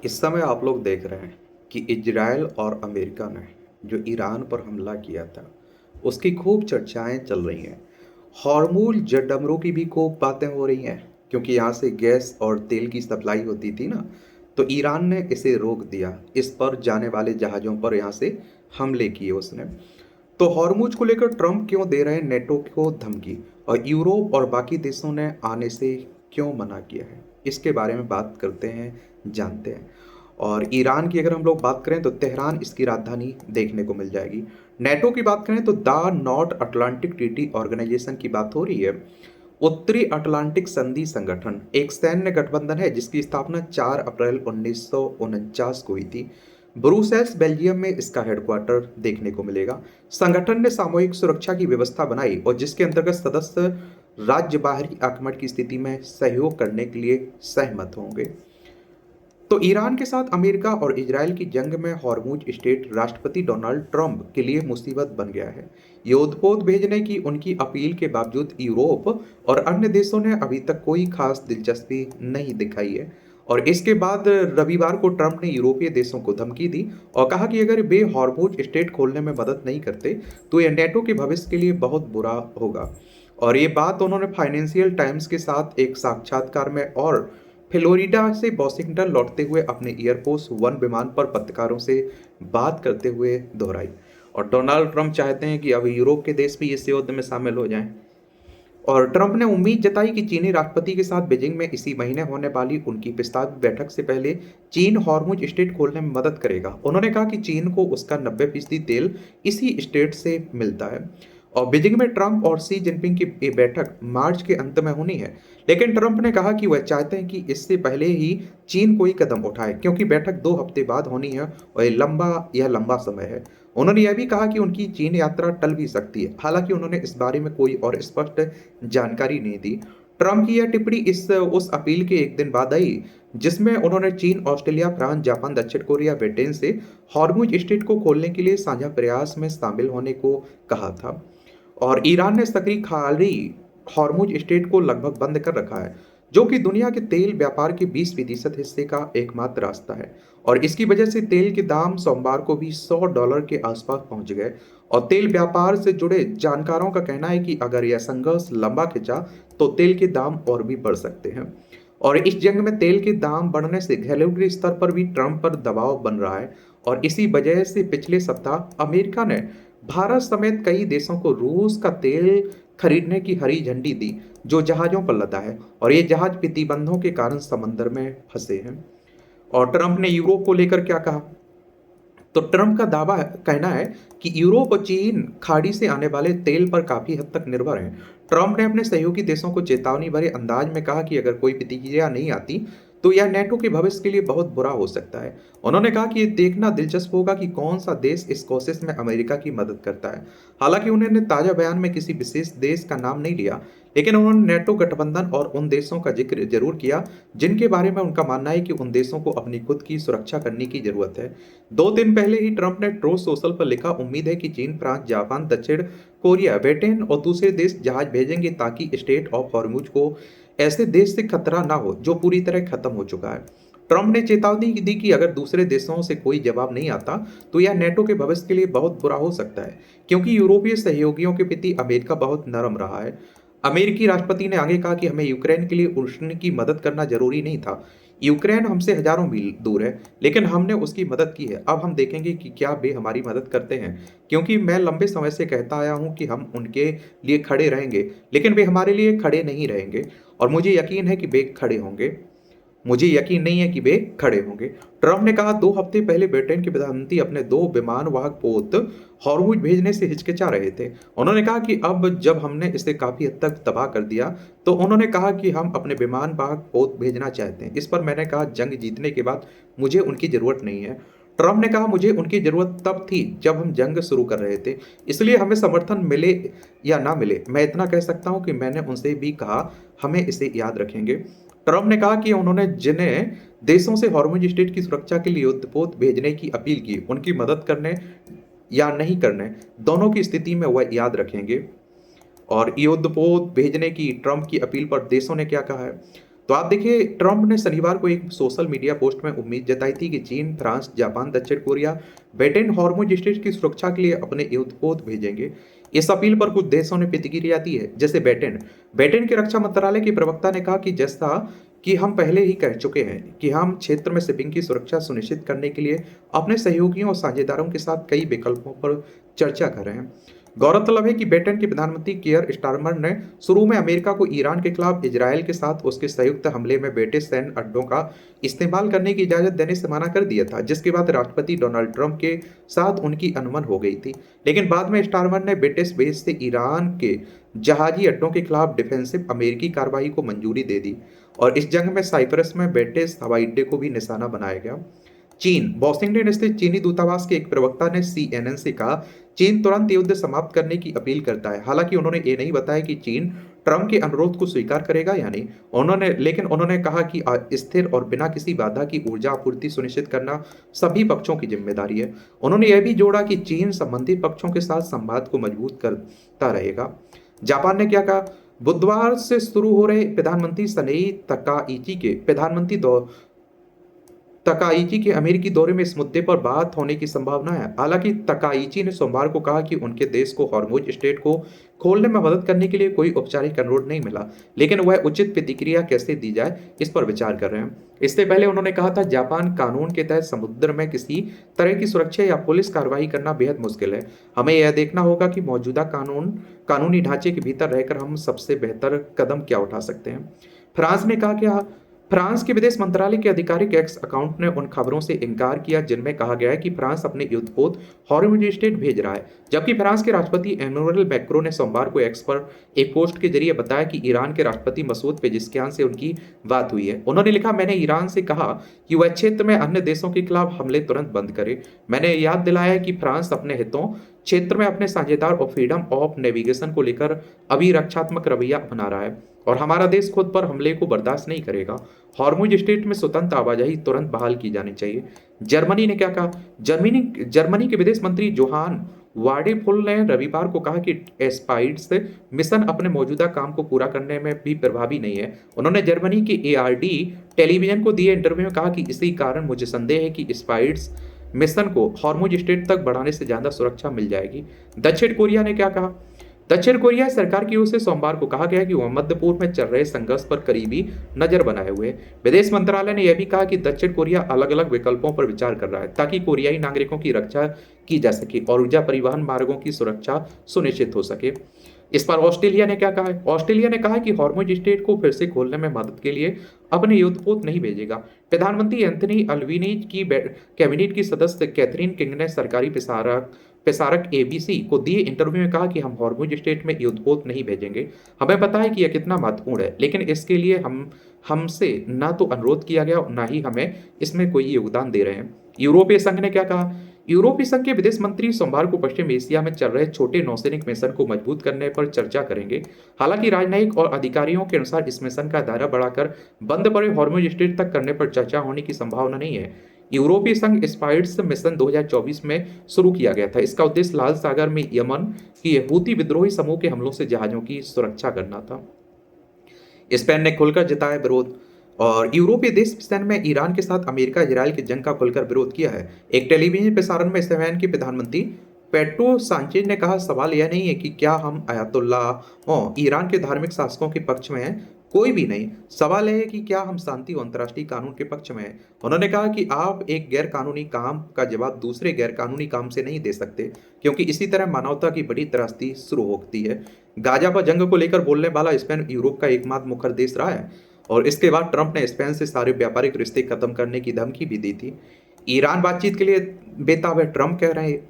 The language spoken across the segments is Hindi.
इस समय आप लोग देख रहे हैं कि इजराइल और अमेरिका ने जो ईरान पर हमला किया था, उसकी खूब चर्चाएं चल रही हैं। हॉर्मूज जडमरों की भी खूब बातें हो रही हैं, क्योंकि यहाँ से गैस और तेल की सप्लाई होती थी ना। तो ईरान ने इसे रोक दिया, इस पर जाने वाले जहाज़ों पर यहाँ से हमले किए उसने। तो हॉर्मूज को लेकर ट्रंप क्यों दे रहे हैं नेटो को धमकी, और यूरोप और बाकी देशों ने आने से क्यों मना किया है, इसके बारे में बात करते हैं, जानते हैं। और ईरान की अगर हम लोग बात करें तो तेहरान इसकी राजधानी देखने को मिल जाएगी। नेटो की बात करें तो the North Atlantic Treaty Organisation की बात हो रही है। उत्तरी अटलांटिक संधि संगठन एक सैन्य गठबंधन है जिसकी स्थापना 4 अप्रैल 1949 को हुई थी। ब्रुसेल्स बेल्जियम में इसका हेडक्वार्टर देखने को मिलेगा। संगठन ने सामूहिक सुरक्षा की व्यवस्था बनाई और जिसके अंतर्गत सदस्य राज्य बाहरी आक्रमण की स्थिति में सहयोग करने के लिए सहमत होंगे। तो ईरान के साथ अमेरिका और इजराइल की जंग में हॉर्मुज स्टेट राष्ट्रपति डोनाल्ड ट्रंप के लिए मुसीबत बन गया है। युद्धपोत भेजने की उनकी अपील के बावजूद यूरोप और अन्य देशों ने अभी तक कोई खास दिलचस्पी नहीं दिखाई है। और इसके बाद रविवार को ट्रंप ने यूरोपीय देशों को धमकी दी और कहा कि अगर वे हॉर्मुज स्टेट खोलने में मदद नहीं करते तो यह नेटो के भविष्य के लिए बहुत बुरा होगा। और ये बात उन्होंने फाइनेंशियल टाइम्स के साथ एक साक्षात्कार में और फ्लोरिडा से वॉशिंगटन लौटते हुए अपने एयरफोर्स वन विमान पर पत्रकारों से बात करते हुए दोहराई। और डोनाल्ड ट्रंप चाहते हैं कि अब यूरोप के देश भी इस युद्ध में शामिल हो जाएं। और ट्रंप ने उम्मीद जताई कि चीनी राष्ट्रपति के साथ बीजिंग में इसी महीने होने वाली उनकी प्रस्तावित बैठक से पहले चीन हॉर्मुज स्टेट खोलने में मदद करेगा। उन्होंने कहा कि चीन को उसका 90% तेल इसी स्टेट से मिलता है। और बीजिंग में ट्रंप और सी जिनपिंग की ये बैठक मार्च के अंत में होनी है, लेकिन ट्रंप ने कहा कि वह चाहते हैं कि इससे पहले ही चीन कोई कदम उठाए, क्योंकि बैठक 2 हफ्ते बाद होनी है और यह लंबा समय है। उन्होंने यह भी कहा कि उनकी चीन यात्रा टल भी सकती है, हालांकि उन्होंने इस बारे में कोई और स्पष्ट जानकारी नहीं दी। ट्रंप की यह टिप्पणी इस उस अपील के एक दिन बाद आई जिसमें उन्होंने चीन, ऑस्ट्रेलिया, फ्रांस, जापान, दक्षिण कोरिया, ब्रिटेन से हॉर्मुज स्ट्रेट को खोलने के लिए साझा प्रयास में शामिल होने को कहा था। और ईरान ने सक्रिय खाड़ी हॉर्मुज स्ट्रेट को लगभग बंद कर रखा है, जो कि दुनिया के तेल व्यापार के 20% हिस्से का एकमात्र रास्ता है। और इसकी वजह से तेल के दाम सोमवार को भी $100 के आसपास पहुंच गए। और तेल व्यापार से जुड़े जानकारों का कहना है कि अगर यह संघर्ष लंबा खिंचा तो तेल के दाम और भी बढ़ सकते हैं। और इस जंग में तेल के दाम बढ़ने से घरेलू स्तर पर भी ट्रंप पर दबाव बन रहा है। और इसी वजह से पिछले सप्ताह अमेरिका ने भारत समेत कई देशों को रूस का तेल खरीदने की हरी झंडी दी, जो जहाजों पर लदा है। और ये जहाज प्रतिबंधों के कारण समंदर में फंसे हैं। और ट्रंप ने यूरोप को लेकर क्या कहा, तो ट्रंप का कहना है कि यूरोप और चीन खाड़ी से आने वाले तेल पर काफी हद तक निर्भर हैं। ट्रंप ने अपने सहयोगी देशों को चेतावनी भरे अंदाज में कहा कि अगर कोई प्रतिक्रिया नहीं आती तो यह नेटो के भविष्य के लिए बहुत बुरा हो सकता है। उन्होंने कहा कि यह देखना दिलचस्प होगा कि कौन सा देश इस कोशिश में अमेरिका की मदद करता है। हालांकि उन्होंने ताजा बयान में किसी विशेष देश का नाम नहीं लिया, लेकिन उन्होंने नेटो गठबंधन और उन देशों का जिक्र जरूर किया जिनके बारे में उनका मानना है कि उन देशों को अपनी खुद की सुरक्षा करने की जरूरत है। 2 दिन पहले ही ट्रंप ने ट्रूथ सोशल पर लिखा, उम्मीद है कि चीन, फ्रांस, जापान, दक्षिण कोरिया, ब्रिटेन और दूसरे देश जहाज भेजेंगे ताकि स्टेट ऑफ हॉर्मुज को ऐसे देश से खतरा ना हो जो पूरी तरह खत्म हो चुका है। ट्रंप ने चेतावनी दी कि अगर दूसरे देशों से कोई जवाब नहीं आता तो यह नेटो के भविष्य के लिए बहुत बुरा हो सकता है, क्योंकि यूरोपीय सहयोगियों के प्रति अमेरिका बहुत नरम रहा है। अमेरिकी राष्ट्रपति ने आगे कहा कि हमें यूक्रेन के लिए उष्ण की मदद करना जरूरी नहीं था। यूक्रेन हमसे हजारों मील दूर है, लेकिन हमने उसकी मदद की है। अब हम देखेंगे कि क्या वे हमारी मदद करते हैं, क्योंकि मैं लंबे समय से कहता आया हूं कि हम उनके लिए खड़े रहेंगे, लेकिन वे हमारे लिए खड़े नहीं रहेंगे। और मुझे यकीन है कि वे खड़े होंगे। मुझे यकीन नहीं है कि वे खड़े होंगे। ट्रंप ने कहा, 2 हफ्ते पहले ब्रिटेन के प्रधानमंत्री अपने 2 विमान वाहक पोत हॉर्मुज भेजने से हिचकिचा रहे थे। उन्होंने कहा कि अब जब हमने इसे काफी हद तक तबाह कर दिया तो उन्होंने कहा कि हम अपने विमान वाहक पोत भेजना चाहते हैं। इस पर मैंने कहा, जंग जीतने के बाद मुझे उनकी जरूरत नहीं है। ट्रंप ने कहा, मुझे उनकी जरूरत तब थी जब हम जंग शुरू कर रहे थे, इसलिए हमें समर्थन मिले या ना मिले, मैं इतना कह सकता हूं कि मैंने उनसे भी कहा हमें इसे याद रखेंगे। ट्रंप ने कहा कि उन्होंने जिन्हें देशों से हॉर्मुज स्ट्रेट की सुरक्षा के लिए युद्धपोत भेजने की अपील की, उनकी मदद करने या नहीं करने, दोनों की स्थिति में वह याद रखेंगे। और युद्धपोत भेजने की ट्रंप की अपील पर देशों ने क्या कहा है, तो आप देखिए, ट्रंप ने शनिवार को एक सोशल मीडिया पोस्ट में उम्मीद जताई थी कि चीन, फ्रांस, जापान, दक्षिण कोरिया, ब्रिटेन हॉर्मुज स्ट्रेट की सुरक्षा के लिए अपने युद्धपोत भेजेंगे। इस अपील पर कुछ देशों ने प्रतिक्रिया दी है, जैसे ब्रिटेन। ब्रिटेन के रक्षा मंत्रालय के प्रवक्ता ने कहा कि जैसा कि हम पहले ही कह चुके हैं कि हम क्षेत्र में शिपिंग की सुरक्षा सुनिश्चित करने के लिए अपने सहयोगियों और साझेदारों के साथ कई विकल्पों पर चर्चा कर रहे हैं। गौरतलब है कि ब्रिटेन के प्रधानमंत्री कियर स्टारमर ने शुरू में अमेरिका को ईरान के खिलाफ इजरायल के साथ उसके संयुक्त हमले में ब्रिटिश सैन्य अड्डों का इस्तेमाल करने की इजाजत देने से मना कर दिया था, जिसके बाद राष्ट्रपति डोनाल्ड ट्रंप के साथ उनकी अनबन हो गई थी। लेकिन बाद में स्टारमर ने ब्रिटिश बेस से ईरान के जहाजी अड्डों के खिलाफ डिफेंसिव अमेरिकी कार्रवाई को मंजूरी दे दी और इस जंग में साइप्रस में ब्रिटिश हवाई अड्डे को भी निशाना बनाया गया। चीन। वॉशिंगटन स्थित चीनी दूतावास के एक प्रवक्ता ने सीएनएन से कहा, चीन तुरंत युद्ध समाप्त करने की अपील करता है। हालांकि उन्होंने ये नहीं बताया कि चीन ट्रंप के अनुरोध को स्वीकार करेगा या नहीं। उन्होंने कहा कि स्थिर और बिना किसी बाधा की ऊर्जा आपूर्ति सुनिश्चित करना सभी पक्षों की जिम्मेदारी है। उन्होंने यह भी जोड़ा कि चीन संबंधित पक्षों के साथ संवाद को मजबूत करता रहेगा। जापान ने क्या कहा? बुधवार से शुरू हो रहे प्रधानमंत्री सनेई तकाइची के अमेरिकी दौरे में इस मुद्दे पर बात होने की संभावना है। हालांकि तकाइची ने सोमवार को कहा कि उनके देश को हॉर्मुज स्ट्रेट को खोलने में मदद करने के लिए कोई औपचारिक अनुरोध नहीं मिला, लेकिन वह उचित प्रतिक्रिया कैसे दी जाए इस पर विचार कर रहे हैं। इससे पहले उन्होंने कहा था, जापान कानून के तहत समुद्र में किसी तरह की सुरक्षा या पुलिस कार्रवाई करना बेहद मुश्किल है। हमें यह देखना होगा कि मौजूदा कानूनी ढांचे के भीतर रहकर हम सबसे बेहतर कदम क्या उठा सकते हैं। फ्रांस ने कहा क्या फ्रांस के विदेश मंत्रालय के आधिकारिक एक्स अकाउंट ने उन खबरों से इनकार किया जिनमें कहा गया है कि फ्रांस अपने युद्धपोत हॉर्मुज स्ट्रेट भेज रहा है, जबकि फ्रांस के राष्ट्रपति इमैनुअल मैक्रों ने सोमवार को एक्स पर एक पोस्ट के जरिए बताया कि ईरान के राष्ट्रपति मसूद पेजिशकियान से उनकी बात हुई है। उन्होंने लिखा, मैंने ईरान से कहा कि वह क्षेत्र में अन्य देशों के खिलाफ हमले तुरंत बंद करे। मैंने याद दिलाया कि फ्रांस अपने हितों क्षेत्र में अपने साझेदार और फ्रीडम ऑफ नेविगेशन को लेकर अभी रक्षात्मक रवैया अपना रहा है और हमारा देश खुद पर हमले को बर्दाश्त नहीं करेगा। हॉर्मुज स्ट्रेट में स्वतंत्र आवाजाही तुरंत बहाल की जानी चाहिए। जर्मनी ने क्या कहा? जर्मनी के विदेश मंत्री जोहान वाडेफुल ने रविवार को कहा कि एस्पाइड्स मिशन अपने मौजूदा काम को पूरा करने में भी प्रभावी नहीं है। उन्होंने जर्मनी के एआरडी टेलीविजन को दिए इंटरव्यू में कहा कि इसी कारण मुझे संदेह है कि स्पाइड्स मिशन को हॉर्मुज स्ट्रेट तक बढ़ाने से ज्यादा सुरक्षा मिल जाएगी। दक्षिण कोरिया ने क्या कहा? दक्षिण कोरिया सरकार की ओर से सोमवार को कहा गया कि वह मध्य पूर्व में चल रहे संघर्ष पर करीबी नजर बनाए हुए है। विदेश मंत्रालय ने यह भी कहा कि दक्षिण कोरिया अलग अलग विकल्पों पर विचार कर रहा है ताकि कोरियाई नागरिकों की रक्षा की जा सके और ऊर्जा परिवहन मार्गों की सुरक्षा सुनिश्चित हो सके। इस पर ऑस्ट्रेलिया ने क्या कहा है? ऑस्ट्रेलिया ने कहा कि हॉर्मुज स्ट्रेट को फिर से खोलने में मदद के लिए अपने युद्धपोत नहीं भेजेगा। प्रधानमंत्री एंथनी अल्बनीज की कैबिनेट की सदस्य कैथरीन किंग ने सरकारी प्रसारक एबीसी को दिए इंटरव्यू में कहा कि हम हॉर्मुज स्ट्रेट में युद्धपोत नहीं भेजेंगे। हमें पता है कि यह कितना महत्वपूर्ण है, लेकिन इसके लिए हमसे ना तो अनुरोध किया गया ना ही हमें इसमें कोई योगदान दे रहे हैं। यूरोपीय संघ ने क्या कहा? यूरोपीय संघ के विदेश मंत्री सोमवार को पश्चिम एशिया में चल रहे छोटे नौसैनिक मिशन को मजबूत करने पर चर्चा करेंगे। हालांकि राजनयिक और अधिकारियों के अनुसार इस मिशन का दायरा बढ़ाकर बंद पड़े हॉर्मुज स्ट्रेट तक करने पर चर्चा होने की संभावना नहीं है। यूरोपीय संघ स्पाइड्स मिशन 2024 में शुरू किया गया था। इसका उद्देश्य लाल सागर में यमन की हूती विद्रोही समूह के हमलों से जहाजों की सुरक्षा करना था। स्पेन ने खुलकर जताया विरोध और यूरोपीय देश स्पेन में ईरान के साथ अमेरिका इजरायल की जंग का खुलकर विरोध किया है। एक टेलीविजन प्रसारण में स्पेन के प्रधानमंत्री पेड्रो सांचेज ने कहा, सवाल यह नहीं है कि क्या हम अयातुल्लाहों ईरान के धार्मिक शासकों के पक्ष में हैं, कोई भी नहीं। सवाल है कि क्या हम शांति और अंतर्राष्ट्रीय कानून के पक्ष में हैं। उन्होंने कहा कि आप एक गैर कानूनी काम का जवाब दूसरे गैर कानूनी काम से नहीं दे सकते, क्योंकि इसी तरह मानवता की बड़ी त्रासदी शुरू होती है। गाजा पर जंग को लेकर बोलने वाला स्पेन यूरोप का एकमात्र मुखर देश रहा है और इसके बाद ट्रंप ने स्पेन से सारे व्यापारिक रिश्ते खत्म करने की धमकी भी दी थी। ईरान बातचीत के लिए बेताब है, ट्रंप कह रहे हैं।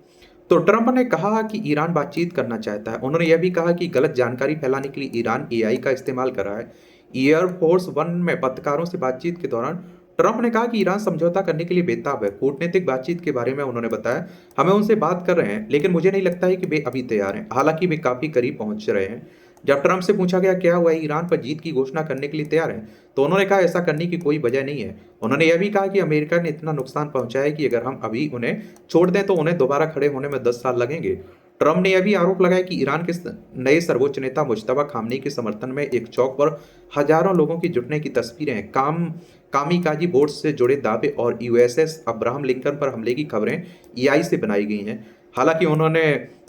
तो ट्रंप ने कहा कि ईरान बातचीत करना चाहता है। उन्होंने यह भी कहा कि गलत जानकारी फैलाने के लिए ईरान एआई का इस्तेमाल कर रहा है। एयरफोर्स वन में पत्रकारों से बातचीत के दौरान ट्रंप ने कहा कि ईरान समझौता करने के लिए बेताब है। कूटनीतिक बातचीत के बारे में उन्होंने बताया, हमें उनसे बात कर रहे हैं, लेकिन मुझे नहीं लगता है कि वे अभी तैयार हैं। हालांकि वे काफी करीब पहुंच रहे हैं। जब ट्रंप से पूछा गया क्या वह ईरान पर जीत की घोषणा करने के लिए तैयार है, तो उन्होंने कहा ऐसा करने की कोई वजह नहीं है। उन्होंने यह भी कहा कि अमेरिका ने इतना नुकसान पहुंचाया है कि अगर हम अभी उन्हें छोड़ दें तो उन्हें दोबारा खड़े होने में 10 साल लगेंगे। ट्रंप ने यह भी आरोप लगाया कि ईरान के नए सर्वोच्च नेता मुज्तबा खामनेई के समर्थन में एक चौक पर हजारों लोगों की जुटने की तस्वीरें हैं। कामीकाजी बोट से जुड़े दावे और यूएसएस अब्राहम लिंकन पर हमले की खबरें एआई से बनाई गई हैं। हालांकि उन्होंने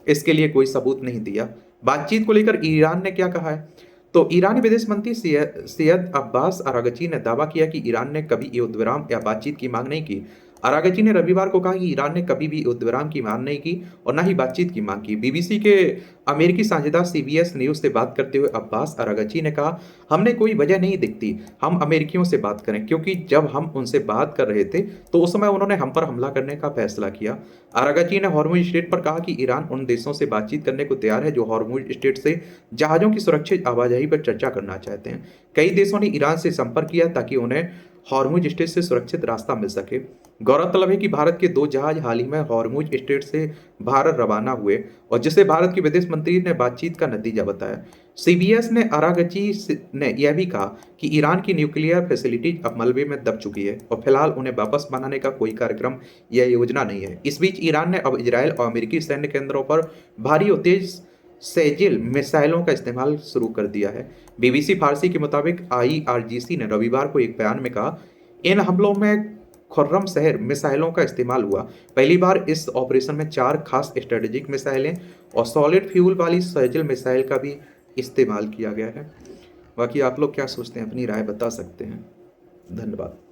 इसके लिए कोई सबूत नहीं दिया। बातचीत को लेकर ईरान ने क्या कहा है? तो ईरानी विदेश मंत्री सैयद अब्बास अरागची ने दावा किया कि ईरान ने कभी युद्ध विराम या बातचीत की मांग नहीं की। अरागची ने रविवार को कहा कि ईरान ने कभी भी युद्ध विराम की मांग नहीं की और न ही बातचीत की मांग की। बीबीसी के अमेरिकी साझेदार सीबीएस न्यूज से बात करते हुए अब्बास अरागची ने कहा, हमने कोई वजह नहीं दिखती हम अमेरिकियों से बात करें, क्योंकि जब हम उनसे बात कर रहे थे तो उस समय उन्होंने हम पर हमला करने का फैसला किया। अरागची ने हॉर्मुज स्ट्रेट पर कहा कि ईरान उन देशों से बातचीत करने को तैयार है जो हॉर्मुज स्ट्रेट से जहाजों की सुरक्षित आवाजाही पर चर्चा करना चाहते हैं। कई देशों ने ईरान से संपर्क किया ताकि उन्हें हॉर्मुज स्ट्रेट से सुरक्षित रास्ता मिल सके। गौरतलब है कि भारत के 2 जहाज हाल ही में हॉर्मुज स्ट्रेट से भारत रवाना हुए और जिसे भारत के विदेश मंत्री ने बातचीत का नतीजा बताया। सीबीएस ने अरागची ने यह भी कहा कि ईरान की न्यूक्लियर फैसिलिटीज अब मलबे में दब चुकी है और फिलहाल उन्हें वापस बनाने का कोई कार्यक्रम या योजना नहीं है। इस बीच ईरान ने अब इजरायल और अमेरिकी सैन्य केंद्रों पर भारी और तेज सेजिल मिसाइलों का इस्तेमाल शुरू कर दिया है। बीबीसी फारसी के मुताबिक आईआरजीसी ने रविवार को एक बयान में कहा, इन हमलों में खुर्रम शहर मिसाइलों का इस्तेमाल हुआ। पहली बार इस ऑपरेशन में 4 खास स्ट्रेटेजिक मिसाइलें और सॉलिड फ्यूल वाली सेजिल मिसाइल का भी इस्तेमाल किया गया है। बाकी आप लोग क्या सोचते हैं, अपनी राय बता सकते हैं। धन्यवाद।